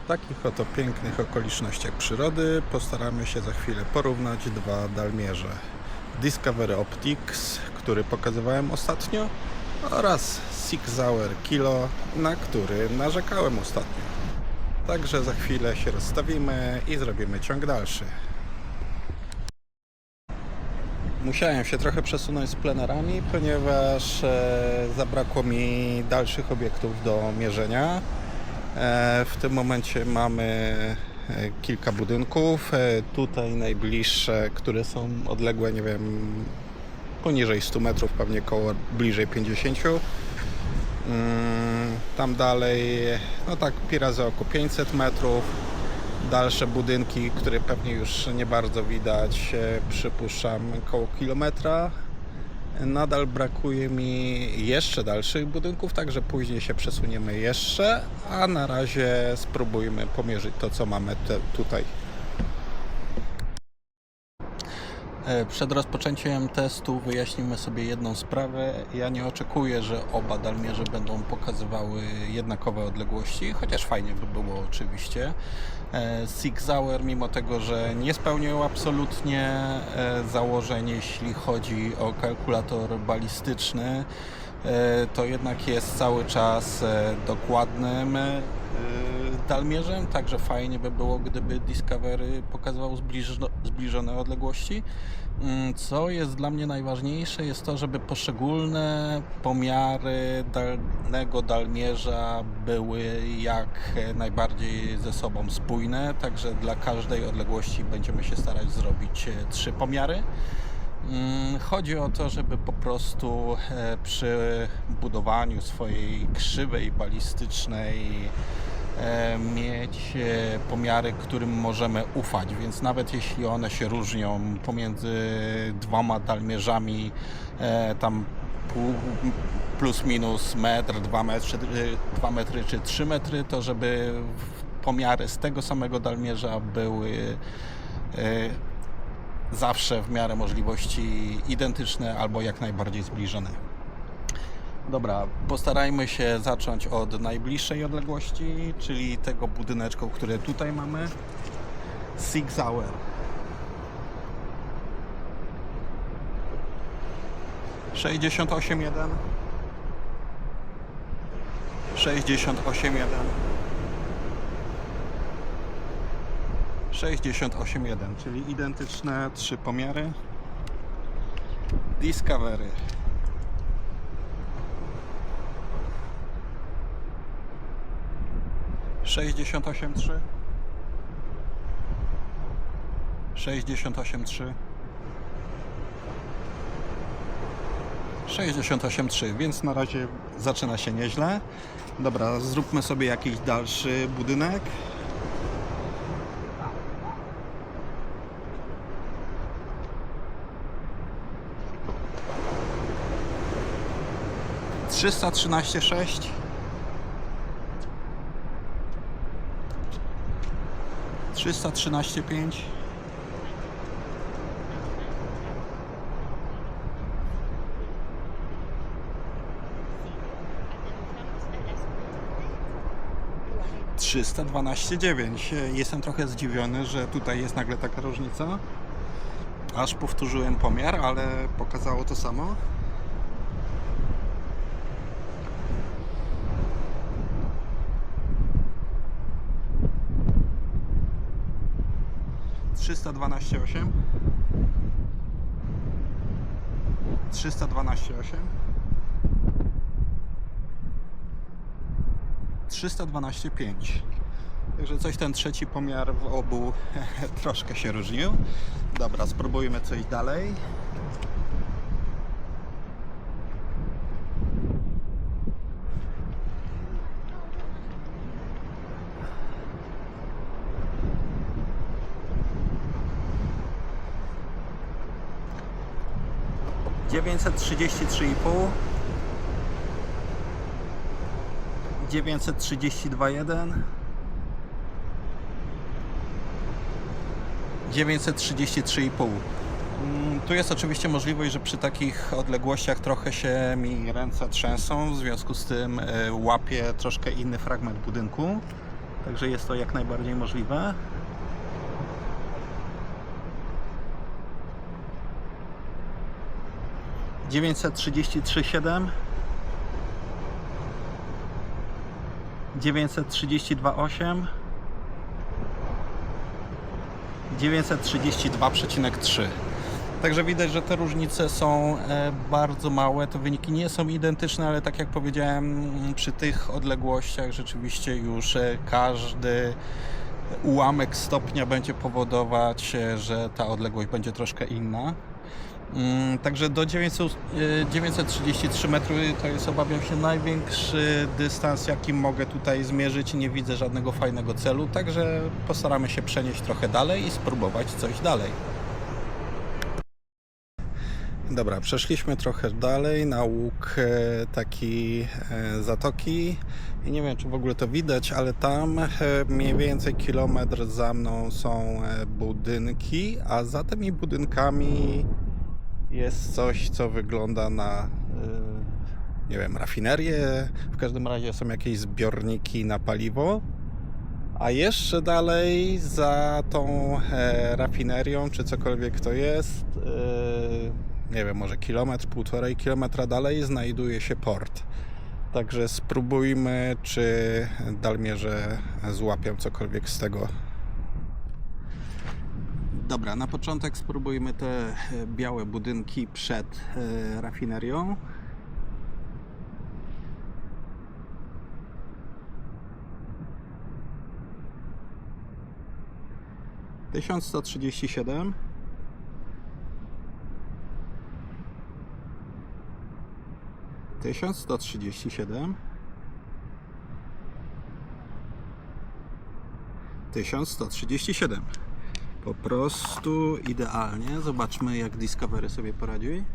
W takich oto pięknych okolicznościach przyrody postaramy się za chwilę porównać dwa dalmierze. Discovery Optics, który pokazywałem ostatnio, oraz Sig Sauer Kilo, na który narzekałem ostatnio. Także za chwilę się rozstawimy i zrobimy ciąg dalszy. Musiałem się trochę przesunąć z plenerami, ponieważ zabrakło mi dalszych obiektów do mierzenia. W tym momencie mamy kilka budynków. Tutaj najbliższe, które są odległe, nie wiem, poniżej 100 metrów, pewnie bliżej 50. Tam dalej, no tak, pi razy około 500 metrów. Dalsze budynki, które pewnie już nie bardzo widać, przypuszczam koło kilometra. Nadal brakuje mi jeszcze dalszych budynków, także później się przesuniemy jeszcze, a na razie spróbujmy pomierzyć to, co mamy tutaj. Przed rozpoczęciem testu wyjaśnimy sobie jedną sprawę. Ja nie oczekuję, że oba dalmierze będą pokazywały jednakowe odległości, chociaż fajnie by było oczywiście. Sig Sauer, mimo tego, że nie spełniał absolutnie założeń, jeśli chodzi o kalkulator balistyczny, to jednak jest cały czas dokładnym dalmierzem, także fajnie by było, gdyby Discovery pokazywał zbliżone odległości. Co jest dla mnie najważniejsze, jest to, żeby poszczególne pomiary danego dalmierza były jak najbardziej ze sobą spójne, także dla każdej odległości będziemy się starać zrobić 3 pomiary. Chodzi o to, żeby po prostu przy budowaniu swojej krzywej balistycznej mieć pomiary, którym możemy ufać, więc nawet jeśli one się różnią pomiędzy dwoma dalmierzami, tam plus minus metr, 2 metry czy 3 metry, to żeby pomiary z tego samego dalmierza były zawsze w miarę możliwości identyczne albo jak najbardziej zbliżone. Dobra, postarajmy się zacząć od najbliższej odległości, czyli tego budyneczku, który tutaj mamy. Sig Sauer. Sześćdziesiąt osiem jeden. 68,1, czyli identyczne 3 pomiary. Discovery. Sześćdziesiąt osiem trzy, 68,3, więc na razie zaczyna się nieźle. Dobra, zróbmy sobie jakiś dalszy budynek. Trzysta 313,6, 313,5, 312,9. Jestem trochę zdziwiony, że tutaj jest nagle taka różnica. Aż powtórzyłem pomiar, ale pokazało to samo. Trzysta 312,5. Także coś ten trzeci pomiar w obu troszkę się różnił. Dobra, spróbujmy coś dalej. Dziewięćset 932,1, 933,5. Tu jest oczywiście możliwość, że przy takich odległościach trochę się mi ręce trzęsą, w związku z tym łapię troszkę inny fragment budynku. Także jest to jak najbardziej możliwe. (933,7) 932,8, 932,3. Także widać, że te różnice są bardzo małe. Te wyniki nie są identyczne, ale tak jak powiedziałem, przy tych odległościach rzeczywiście już każdy ułamek stopnia będzie powodować, że ta odległość będzie troszkę inna. Także do 933 metry to jest, obawiam się, największy dystans, jaki mogę tutaj zmierzyć. Nie widzę żadnego fajnego celu, także postaramy się przenieść trochę dalej i spróbować coś dalej. Dobra, przeszliśmy trochę dalej na łuk takiej zatoki i nie wiem, czy w ogóle to widać, ale tam mniej więcej kilometr za mną są budynki, a za tymi budynkami jest coś, co wygląda na, nie wiem, rafinerię. W każdym razie są jakieś zbiorniki na paliwo. A jeszcze dalej, za tą rafinerią, czy cokolwiek to jest, nie wiem, może kilometr, 1,5 kilometra dalej znajduje się port. Także spróbujmy, czy dalmierze złapią cokolwiek z tego. Dobra, na początek spróbujmy te białe budynki przed rafinerią. Tysiąc 1137, 1137, 1137. Po prostu idealnie. Zobaczmy, jak Discovery sobie poradzi.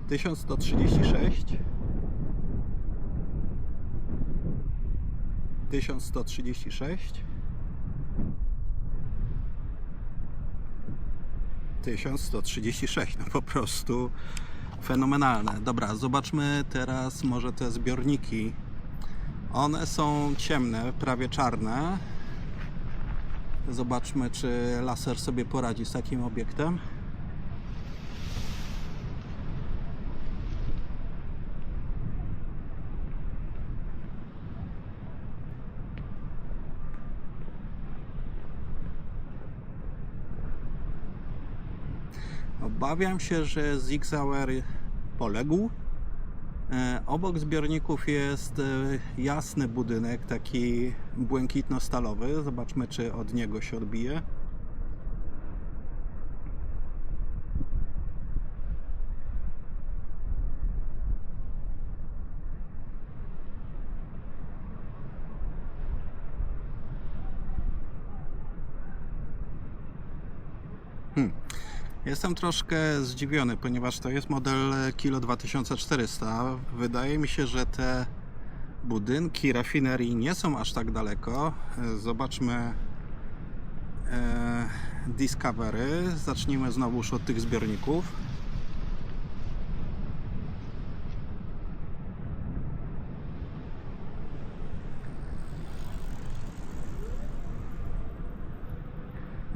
Tysiąc 1136, 1136, 1136. No po prostu fenomenalne. Dobra, zobaczmy teraz może te zbiorniki. One są ciemne, prawie czarne. Zobaczmy, czy laser sobie poradzi z takim obiektem. Obawiam się, że Zigzauer poległ. Obok zbiorników jest jasny budynek, taki błękitno-stalowy. Zobaczmy, czy od niego się odbije. Jestem troszkę zdziwiony, ponieważ to jest model Kilo 2400. Wydaje mi się, że te budynki rafinerii nie są aż tak daleko. Zobaczmy Discovery. Zacznijmy znowuż od tych zbiorników.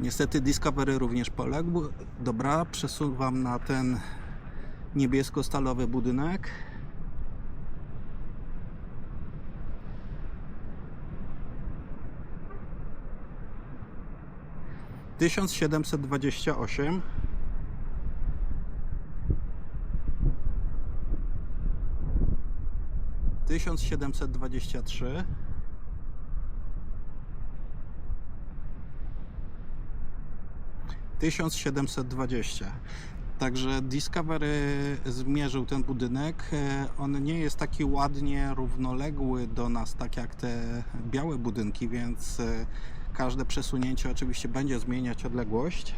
Niestety Discovery również poległ. Dobra, przesuwam na ten niebiesko-stalowy budynek. Tysiąc 1728, 1723, 1720. Także Discovery zmierzył ten budynek. On nie jest taki ładnie równoległy do nas, tak jak te białe budynki, więc każde przesunięcie oczywiście będzie zmieniać odległość.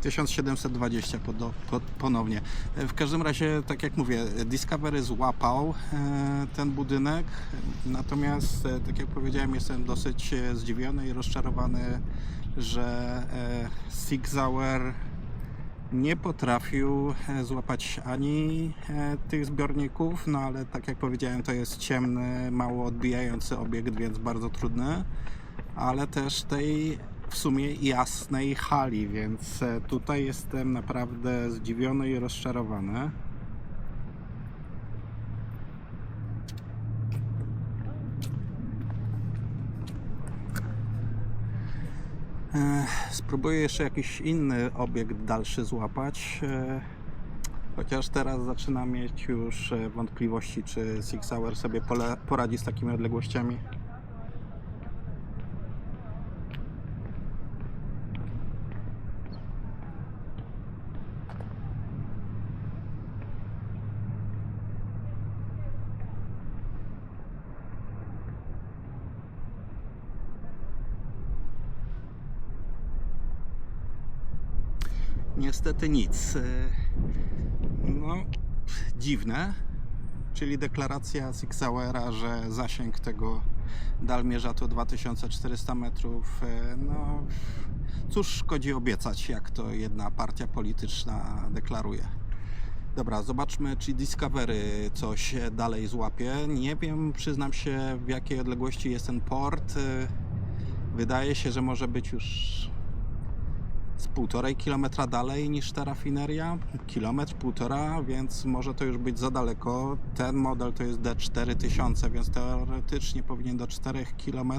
1720 ponownie. W każdym razie, tak jak mówię, Discovery złapał ten budynek, natomiast, tak jak powiedziałem, jestem dosyć zdziwiony i rozczarowany, że Sig Sauer nie potrafił złapać ani tych zbiorników, no ale tak jak powiedziałem, to jest ciemny, mało odbijający obiekt, więc bardzo trudny, ale też tej w sumie jasnej hali, więc tutaj jestem naprawdę zdziwiony i rozczarowany. Spróbuję jeszcze jakiś inny obiekt dalszy złapać, chociaż teraz zaczynam mieć już wątpliwości, czy Sig Sauer sobie poradzi z takimi odległościami. Niestety nic. No, dziwne, czyli deklaracja Sig Sauera, że zasięg tego dalmierza to 2400 metrów. No, cóż szkodzi obiecać, jak to jedna partia polityczna deklaruje. Dobra, zobaczmy, czy Discovery coś dalej złapie. Nie wiem, przyznam się, w jakiej odległości jest ten port. Wydaje się, że może być już z 1,5 kilometra dalej niż ta rafineria, kilometr, 1,5, więc może to już być za daleko. Ten model to jest D4000, więc teoretycznie powinien do 4 km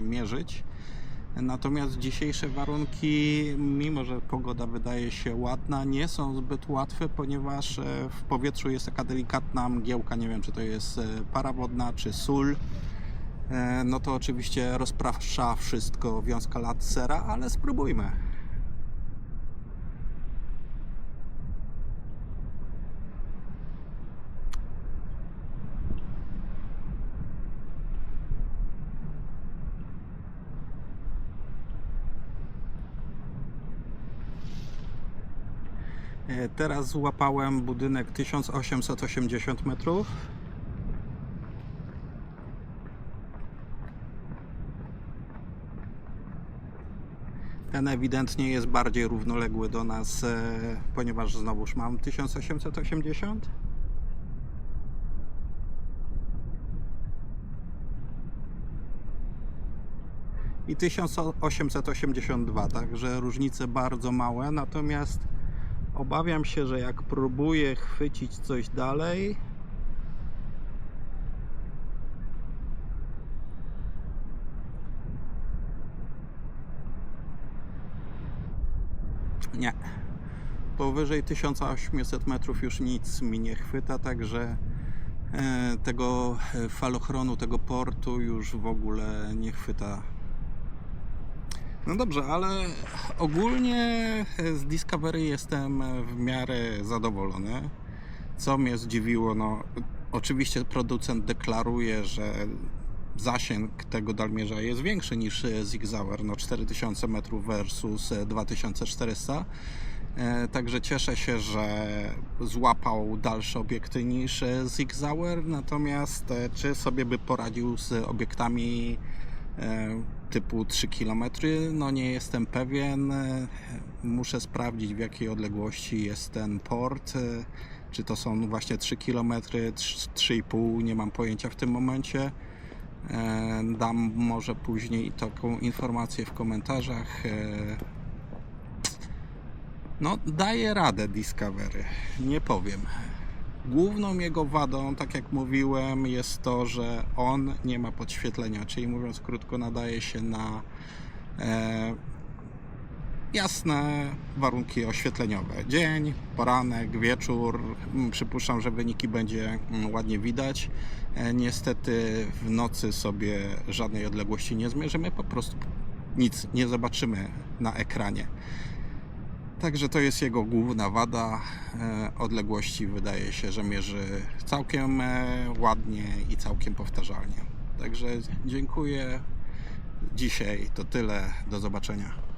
mierzyć. Natomiast dzisiejsze warunki, mimo że pogoda wydaje się ładna, nie są zbyt łatwe, ponieważ w powietrzu jest taka delikatna mgiełka, nie wiem, czy to jest para wodna, czy sól. No to oczywiście rozprasza wszystko wiązka Lancera, ale spróbujmy. Teraz złapałem budynek 1880 metrów. Ten ewidentnie jest bardziej równoległy do nas, ponieważ znowuż mam 1880. I 1882, także różnice bardzo małe, natomiast obawiam się, że jak próbuję chwycić coś dalej, nie, powyżej 1800 metrów już nic mi nie chwyta, także tego falochronu, tego portu już w ogóle nie chwyta. No dobrze, ale ogólnie z Discovery jestem w miarę zadowolony. Co mnie zdziwiło, no oczywiście producent deklaruje, że zasięg tego dalmierza jest większy niż Sig Sauer, no 4000 metrów versus 2400. Także cieszę się, że złapał dalsze obiekty niż Sig Sauer, natomiast czy sobie by poradził z obiektami typu 3 km, no nie jestem pewien. Muszę sprawdzić, w jakiej odległości jest ten port, czy to są właśnie 3 km, 3,5, nie mam pojęcia w tym momencie. Dam może później taką informację w komentarzach. No, daje radę Discovery, nie powiem. Główną jego wadą, tak jak mówiłem, jest to, że on nie ma podświetlenia, czyli mówiąc krótko, nadaje się na jasne warunki oświetleniowe. Dzień, poranek, wieczór. Przypuszczam, że wyniki będzie ładnie widać. Niestety w nocy sobie żadnej odległości nie zmierzymy, po prostu nic nie zobaczymy na ekranie. Także to jest jego główna wada. Odległości wydaje się, że mierzy całkiem ładnie i całkiem powtarzalnie. Także dziękuję. Dzisiaj to tyle. Do zobaczenia.